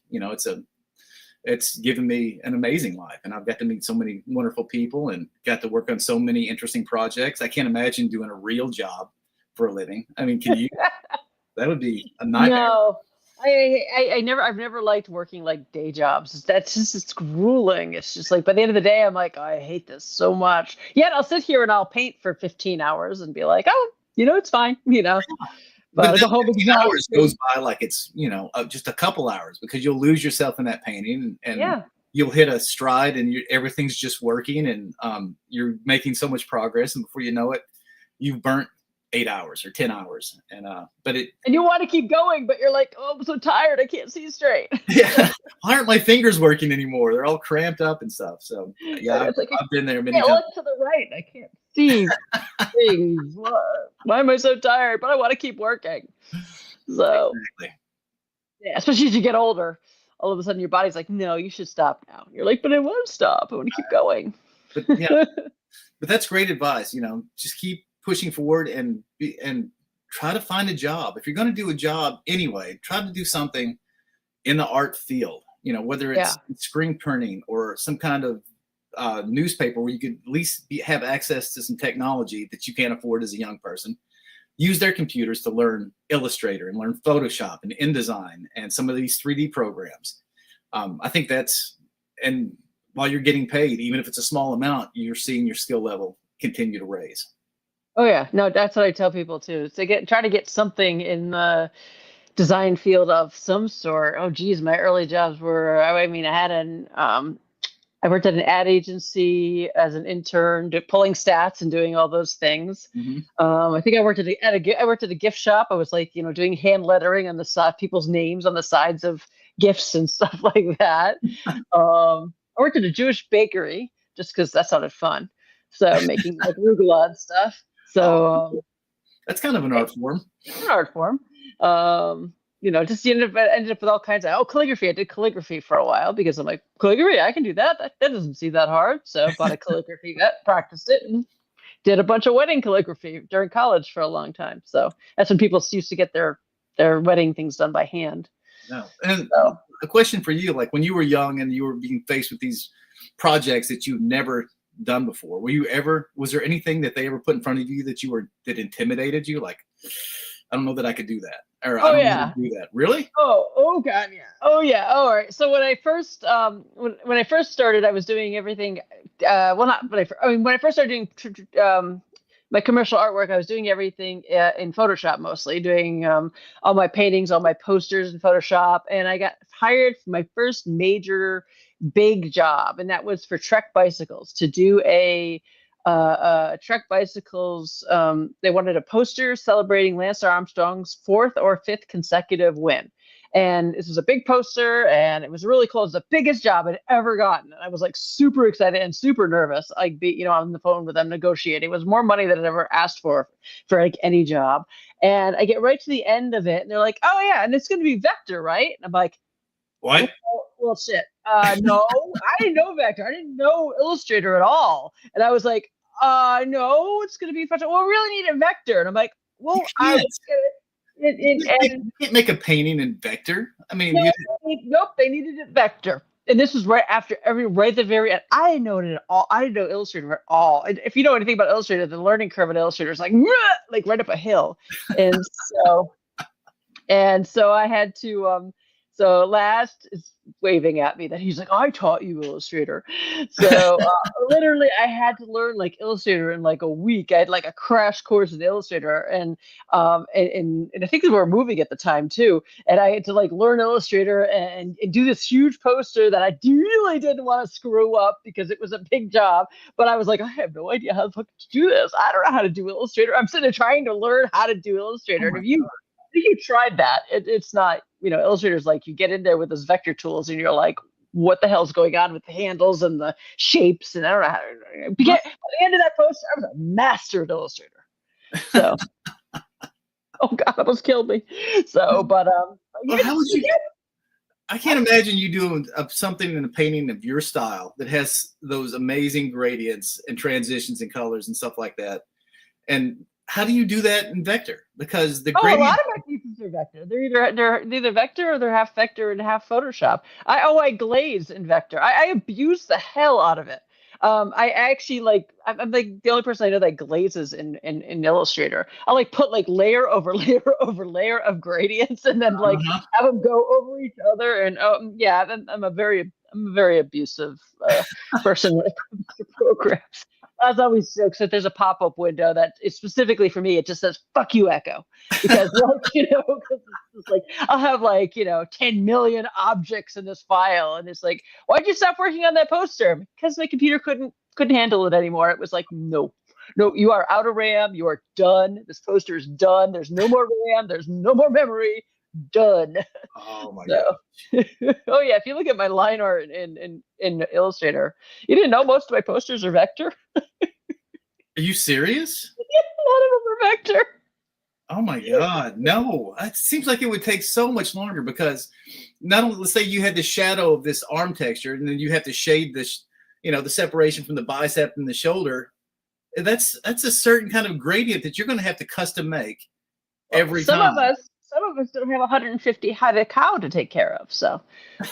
It's given me an amazing life, and I've got to meet so many wonderful people and got to work on so many interesting projects. I can't imagine doing a real job for a living. I mean, can you? That would be a nightmare. No. I've never liked working like day jobs. It's grueling. It's just like, by the end of the day, I'm like, I hate this so much. Yet I'll sit here and I'll paint for 15 hours and be like, oh, it's fine, But the whole 15 hours goes by like it's, just a couple hours, because you'll lose yourself in that painting, and you'll hit a stride, and everything's just working, and you're making so much progress, and before you know it, you've burnt 8 hours or 10 hours, and you want to keep going, but you're like, oh, I'm so tired, I can't see straight. Yeah, why aren't my fingers working anymore? They're all cramped up and stuff. So I've been there many times. Look to the right, I can't see things. Why am I so tired? But I want to keep working. So especially as you get older, all of a sudden your body's like, no, you should stop now. You're like, but I won't stop. I want to keep going. But that's great advice. Just keep pushing forward and try to find a job. If you're going to do a job anyway, try to do something in the art field, whether it's screen printing or some kind of newspaper where you could at least have access to some technology that you can't afford as a young person. Use their computers to learn Illustrator and learn Photoshop and InDesign and some of these 3D programs. I think and while you're getting paid, even if it's a small amount, you're seeing your skill level continue to raise. Oh yeah, no, that's what I tell people too. So try to get something in the design field of some sort. Oh geez, my early jobs were, I had I worked at an ad agency as an intern, pulling stats and doing all those things. Mm-hmm. I think I worked at a gift shop. I was like, doing hand lettering on the side, people's names on the sides of gifts and stuff like that. I worked at a Jewish bakery just because that sounded fun. So making like arugula and stuff. So that's kind of an art form. It's an art form. Just ended up with all kinds of calligraphy. I did calligraphy for a while because I'm like, calligraphy, I can do that. That doesn't seem that hard. So I bought a calligraphy vet, practiced it, and did a bunch of wedding calligraphy during college for a long time. So that's when people used to get their wedding things done by hand. No. And a question for you, like when you were young and you were being faced with these projects that you've never done before, was there anything that they ever put in front of you that intimidated you? Like, I don't know that I could do that. Or I don't know how to do that. Really? Oh God, yeah. Oh yeah. Oh, all right. So when I first when I first started, I was doing everything. Well, not when when I first started doing my commercial artwork, I was doing everything in Photoshop, mostly doing all my paintings, all my posters in Photoshop, and I got hired for my first major big job, and that was for Trek Bicycles to do a Trek Bicycles. They wanted a poster celebrating Lance Armstrong's 4th or 5th consecutive win. And this was a big poster, and it was really cool. It was the biggest job I'd ever gotten. And I was like super excited and super nervous. Like, on the phone with them negotiating. It was more money than I'd ever asked for like any job. And I get right to the end of it, and they're like, "Oh yeah, and it's going to be vector, right?" And I'm like, "What? Well, shit. No, I didn't know vector. I didn't know Illustrator at all." And I was like, "No, it's going to be fun. Well, we really need a vector." And I'm like, "Well, you can't make a painting in vector." I mean, nope, they needed it vector. And this was right after right at the very end. I didn't know it at all. I didn't know Illustrator at all. And if you know anything about Illustrator, the learning curve in Illustrator is like right up a hill. And so I had to so Last is waving at me that he's like, "I taught you Illustrator." So literally I had to learn like Illustrator in like a week. I had like a crash course in Illustrator, and I think we were moving at the time too. And I had to like learn Illustrator and do this huge poster that I really didn't want to screw up because it was a big job. But I was like, I have no idea how the fuck to do this. I don't know how to do Illustrator. I'm sitting there trying to learn how to do Illustrator. And if you tried that, it's not, Illustrator's like you get in there with those vector tools and you're like, what the hell's going on with the handles and the shapes? And I don't know how to get. By the end of that poster, I was a master at Illustrator. So, oh God, that almost killed me. So, but well, how would you? I can't imagine you doing something in a painting of your style that has those amazing gradients and transitions and colors and stuff like that. And how do you do that in vector? Because the gradient... a lot of my pieces are vector. They're either vector or they're half vector and half Photoshop. I glaze in vector. I abuse the hell out of it. I actually I'm like the only person I know that glazes in Illustrator. I like put like layer over layer over layer of gradients and then like have them go over each other. And I'm a very abusive person when it comes to programs. As always jokes that there's a pop-up window that is specifically for me. It just says "fuck you, Echo," because it's like I'll have 10 million objects in this file, and it's like, why'd you stop working on that poster? Because my computer couldn't handle it anymore. It was like, no, you are out of RAM. You are done. This poster is done. There's no more RAM. There's no more memory. Done. Oh my God. Oh yeah, if you look at my line art in Illustrator, you didn't know most of my posters are vector. Are you serious? A lot of them are vector. Oh my God, no! It seems like it would take so much longer because not only, let's say you had the shadow of this arm texture, and then you have to shade this, the separation from the bicep and the shoulder. That's a certain kind of gradient that you're going to have to custom make every time. Some of us don't have 150 head of cow to take care of. So,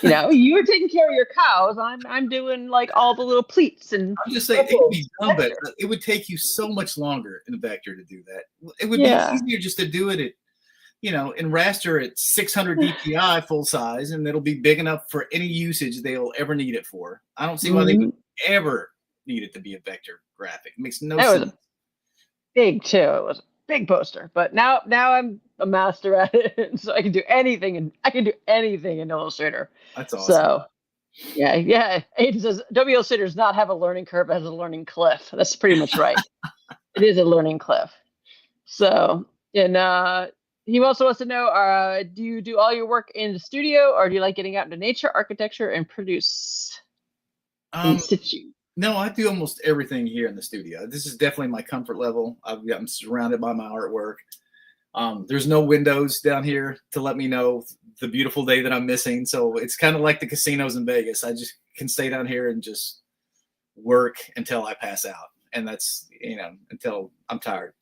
you're taking care of your cows. I'm doing like all the little pleats and. I'm just saying it would be done, but it would take you so much longer in vector to do that. It would be easier just to do it at, in raster at 600 DPI full size, and it'll be big enough for any usage they'll ever need it for. I don't see why they would ever need it to be a vector graphic. It makes no sense. Was big too. It was a big poster, but now I'm a master at it, so I can do anything, and I can do anything in Illustrator. That's awesome. So, yeah. It says Illustrator does not have a learning curve; it has a learning cliff. That's pretty much right. It is a learning cliff. So, and he also wants to know: do you do all your work in the studio, or do you like getting out into nature, architecture, and produce in situ? No, I do almost everything here in the studio. This is definitely my comfort level. I'm surrounded by my artwork. There's no windows down here to let me know the beautiful day that I'm missing. So it's kind of like the casinos in Vegas. I just can stay down here and just work until I pass out. and that's, until I'm tired,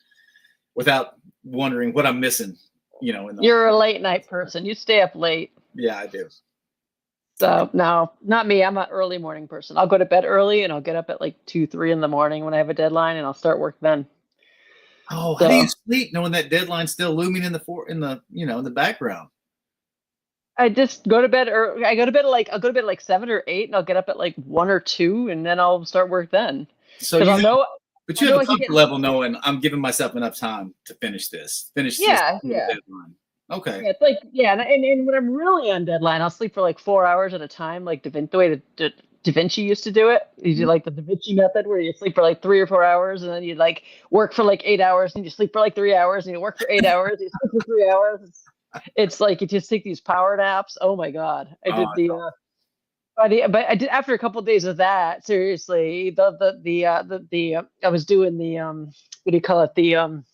without wondering what I'm missing. You're a late night person. You stay up late. Yeah, I do. So no, not me. I'm an early morning person. I'll go to bed early and I'll get up at like 2, 3 in the morning when I have a deadline, and I'll start work then. Oh, how do you sleep knowing that deadline's still looming in the background? I just go to bed early. I'll go to bed at like 7 or 8, and I'll get up at like 1 or 2, and then I'll start work then. So you have a comfort level knowing I'm giving myself enough time to finish this deadline. Okay. Yeah, it's like, and when I'm really on deadline, I'll sleep for like 4 hours at a time, like the way Da Vinci used to do it. You do like the Da Vinci method, where you sleep for like 3 or 4 hours, and then you like work for like 8 hours, and you sleep for like 3 hours, and you work for 8 hours, you sleep for 3 hours. It's like you just take these power naps. Oh my God. I did but I did, after a couple of days of that, seriously, I was doing the what do you call it? The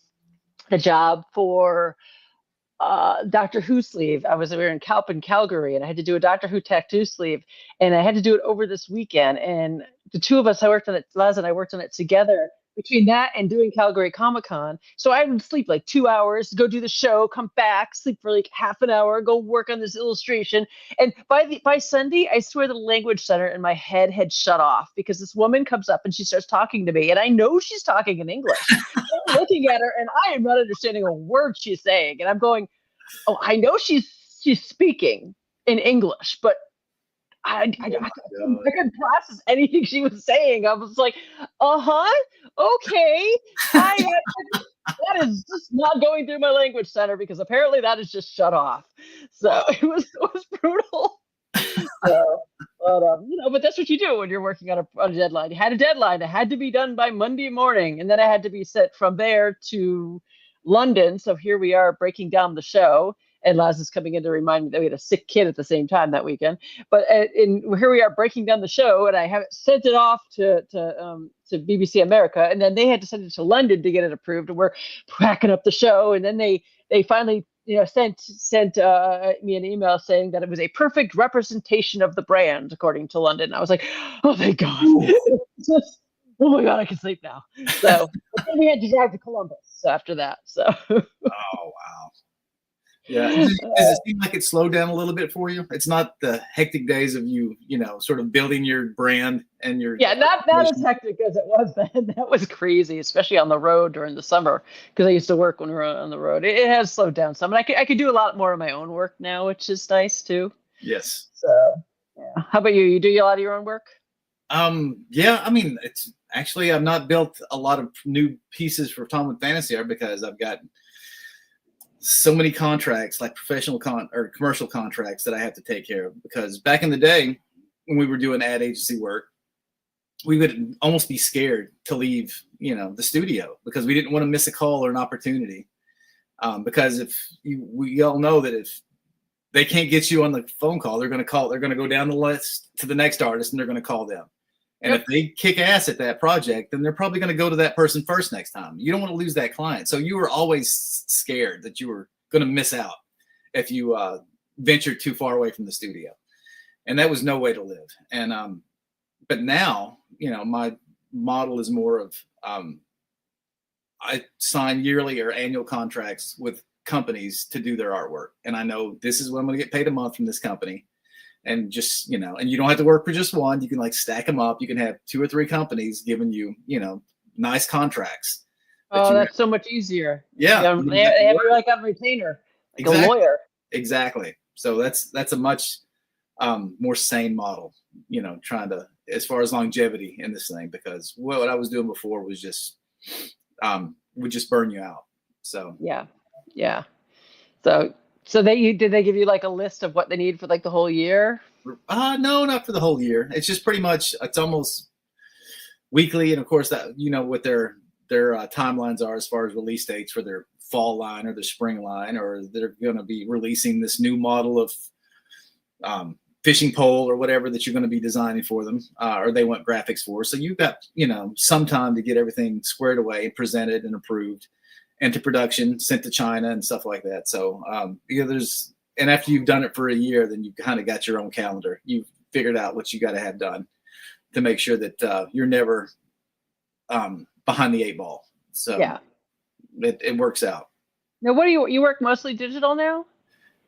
job for Doctor Who sleeve. We were in Calgary, and I had to do a Doctor Who tattoo sleeve, and I had to do it over this weekend. And the two of us, I worked on it, Laz and I worked on it together between that and doing Calgary Comic-Con. So I would sleep like 2 hours, go do the show, come back, sleep for like half an hour, go work on this illustration. And by Sunday, I swear the language center in my head had shut off, because this woman comes up and she starts talking to me, and I know she's talking in English. I'm looking at her and I am not understanding a word she's saying. And I'm going, oh, I know she's speaking in English, but I couldn't process anything she was saying. I was like, okay. That is just not going through my language center, because apparently that is just shut off. So it was brutal. So, but that's what you do when you're working on a deadline. You had a deadline. It had to be done by Monday morning, and then I had to be sent from there to London. So here we are breaking down the show, and Laz is coming in to remind me that we had a sick kid at the same time that weekend. But here we are breaking down the show, and I have sent it off to BBC America, and then they had to send it to London to get it approved. And we're packing up the show, and then they finally sent me an email saying that it was a perfect representation of the brand according to London. I was like, oh, thank God. Oh my God, I can sleep now. So then we had to drive to Columbus after that. So. Oh wow. Yeah. Does it seem like it slowed down a little bit for you? It's not the hectic days of you sort of building your brand and your. Yeah, not as hectic as it was then. That was crazy, especially on the road during the summer, because I used to work when we were on the road. It has slowed down some, and I could do a lot more of my own work now, which is nice too. Yes. So, yeah. How about you? You do a lot of your own work? Yeah. I mean, it's actually, I've not built a lot of new pieces for Tom with Fantasy Art, because I've got so many contracts, like professional or commercial contracts, that I have to take care of. Because back in the day, when we were doing ad agency work, we would almost be scared to leave, the studio, because we didn't want to miss a call or an opportunity. Because we all know that if they can't get you on the phone call, they're going to go down the list to the next artist, and they're going to call them. And if they kick ass at that project, then they're probably going to go to that person first next time. You don't want to lose that client. So you were always scared that you were going to miss out if you ventured too far away from the studio. And that was no way to live. And but now, my model is more of I sign yearly or annual contracts with companies to do their artwork. And I know this is what I'm going to get paid a month from this company. And just, and you don't have to work for just one. You can like stack them up. You can have 2 or 3 companies giving you, nice contracts. That's so much easier. Yeah. They have you like a retainer, like a lawyer. Exactly. So that's a much more sane model, trying to, as far as longevity in this thing, because what I was doing before was just, would just burn you out. So, yeah. So did they give you like a list of what they need for like the whole year? No, not for the whole year. It's just pretty much, it's almost weekly. And of course that, what their timelines are as far as release dates for their fall line or their spring line, or they're going to be releasing this new model of fishing pole or whatever that you're going to be designing for them, or they want graphics for. So you've got, some time to get everything squared away, presented and approved, into production, sent to China and stuff like that. So, and after you've done it for a year, then you've kind of got your own calendar. You've figured out what you got to have done to make sure that you're never behind the 8 ball. So Yeah. it works out. Now, what do you work mostly digital now?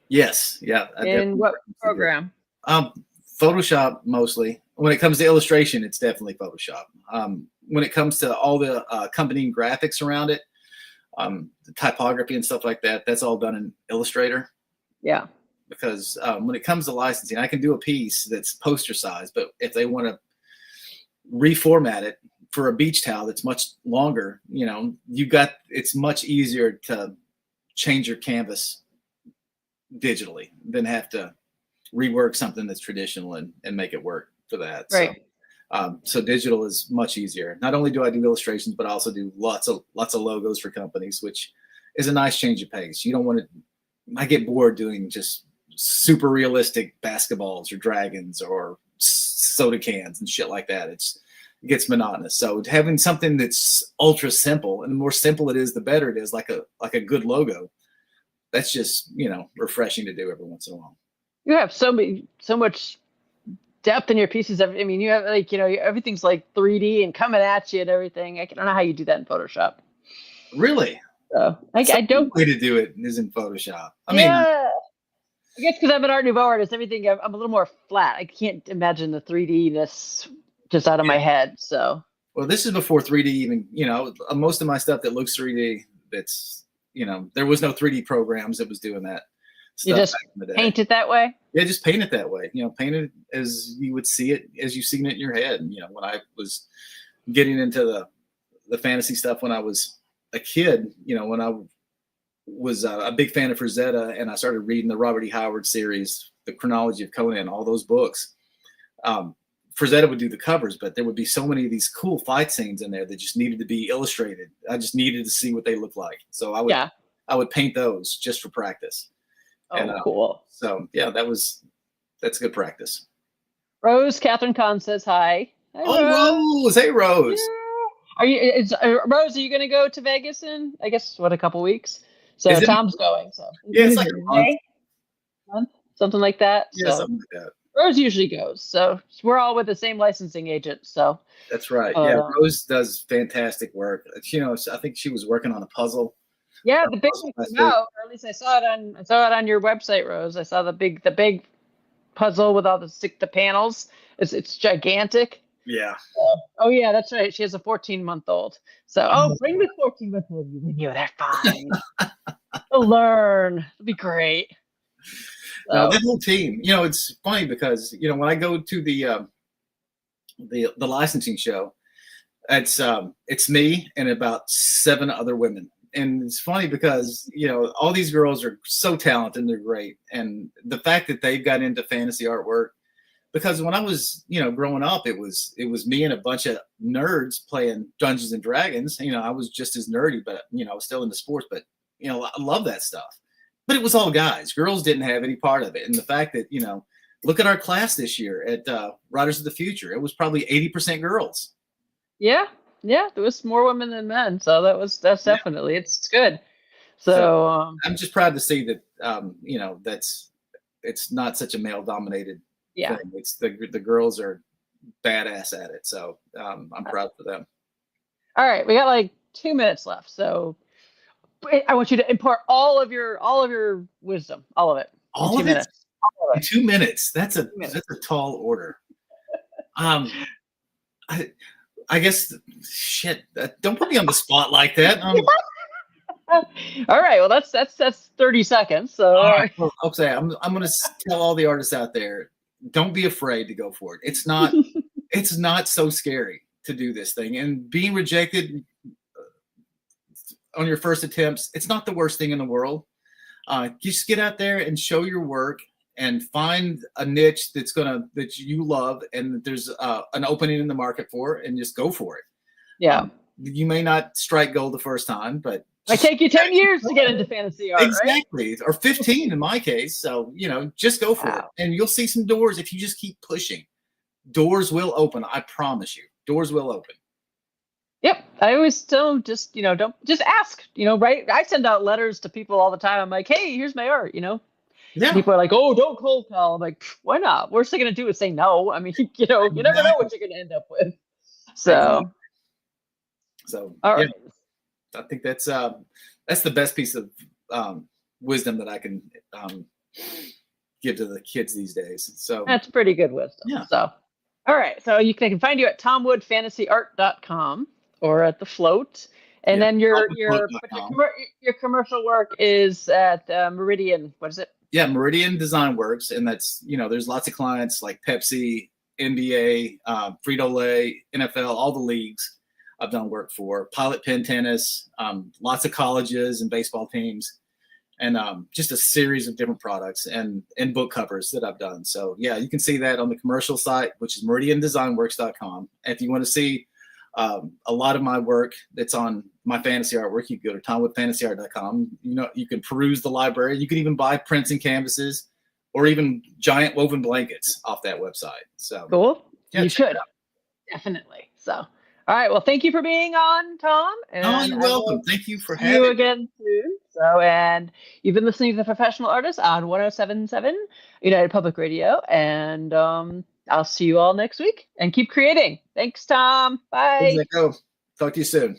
Yes. Yeah. In what program? Photoshop mostly. When it comes to illustration, it's definitely Photoshop. When it comes to all the accompanying graphics around it, the typography and stuff like that, that's all done in Illustrator. Yeah. Because when it comes to licensing, I can do a piece that's poster size, but if they want to reformat it for a beach towel that's much longer, it's much easier to change your canvas digitally than have to rework something that's traditional and make it work for that. Right. So digital is much easier. Not only do I do illustrations, but I also do lots of logos for companies, which is a nice change of pace. You don't want to. I get bored doing just super realistic basketballs or dragons or soda cans and shit like that. It gets monotonous. So having something that's ultra simple, and the more simple it is, the better it is. Like a good logo. That's just refreshing to do every once in a while. You have so much depth in your pieces. I mean, you have everything's like 3D and coming at you and everything. I don't know how you do that in Photoshop. Really? So I don't. Way to do it is in Photoshop. I guess because I'm an Art Nouveau artist, everything I'm a little more flat. I can't imagine the 3D-ness just out of my head. So. Well, this is before 3D even. Most of my stuff that looks 3D, that's there was no 3D programs that was doing that. You just paint it that way? Yeah, just paint it that way. Paint it as you would see it, as you've seen it in your head. When I was getting into the fantasy stuff when I was a kid, when I was a big fan of Frazetta and I started reading the Robert E. Howard series, the Chronology of Conan, all those books, Frazetta would do the covers, but there would be so many of these cool fight scenes in there that just needed to be illustrated. I just needed to see what they looked like. So I would paint those just for practice. Oh, cool. So yeah, that's good practice. Rose Catherine Kahn says hi. Hi, Rose. Hey, Rose. Yeah. Rose, are you going to go to Vegas in, I guess, a couple weeks? So Tom's going. So yeah, it's like a month, something like that. Yeah, something like that. Rose usually goes. So we're all with the same licensing agent. So that's right. Yeah, Rose does fantastic work. I think she was working on a puzzle. Yeah, the big one came out, or at least I saw it on your website, Rose. I saw the big puzzle with all the panels. It's gigantic. Yeah. Oh yeah, that's right. She has a 14-month-old. So bring the 14-month-old with you. They're fine. They'll learn. It'll be great. Now, that whole team. It's funny because when I go to the licensing show, it's me and about 7 other women. And it's funny because, all these girls are so talented and they're great. And the fact that they've got into fantasy artwork, because when I was, growing up, it was me and a bunch of nerds playing Dungeons and Dragons. I was just as nerdy, but, I was still into sports. But, I love that stuff. But it was all guys. Girls didn't have any part of it. And the fact that, look at our class this year at Writers of the Future. It was probably 80% girls. Yeah. Yeah, there was more women than men, so that's definitely it's good. So I'm just proud to see that it's not such a male dominated thing. It's the girls are badass at it, so I'm proud for them. All right, we got like 2 minutes left, so I want you to impart all of your wisdom, all of it. All of it. 2 minutes. That's a tall order. I guess, shit. Don't put me on the spot like that. All right. Well, that's 30 seconds. So, well, okay. I'm going to tell all the artists out there: don't be afraid to go for it. It's not. It's not so scary to do this thing, and being rejected on your first attempts. It's not the worst thing in the world. Just get out there and show your work. And find a niche that you love and that there's an opening in the market for, and just go for it. Yeah. You may not strike gold the first time, but it might take you 10 years to get into fantasy art. Exactly. Right? Or 15 in my case. So, just go for it. And you'll see some doors if you just keep pushing. Doors will open. I promise you. Doors will open. Yep. I always tell them just ask, right? I send out letters to people all the time. I'm like, hey, here's my art, Yeah. People are like, oh, don't cold call. I'm like, why not? Worst they're going to do is say no. I mean, you never know what you're going to end up with. So, So All right. I think that's the best piece of wisdom that I can give to the kids these days. So That's pretty good wisdom. Yeah. So, all right. So they can find you at tomwoodfantasyart.com or at the Float. And then your commercial work is at Meridian. What is it? Yeah, Meridian Design Works, and that's, there's lots of clients like Pepsi, NBA, Frito-Lay, NFL, all the leagues I've done work for. Pilot Pen Tennis, lots of colleges and baseball teams, and just a series of different products and book covers that I've done. So yeah, you can see that on the commercial site, which is meridiandesignworks.com. If you want to see a lot of my work that's on my fantasy artwork, you can go to tomwoodfantasyart.com. You can peruse the library. You can even buy prints and canvases or even giant woven blankets off that website. So cool. Yeah, you should. Definitely. So, all right. Well, thank you for being on, Tom. And you're welcome. Thank you for having me. You again soon. So, and you've been listening to The Professional Artist on 107.7 United Public Radio. And I'll see you all next week and keep creating. Thanks, Tom. Bye. Talk to you soon.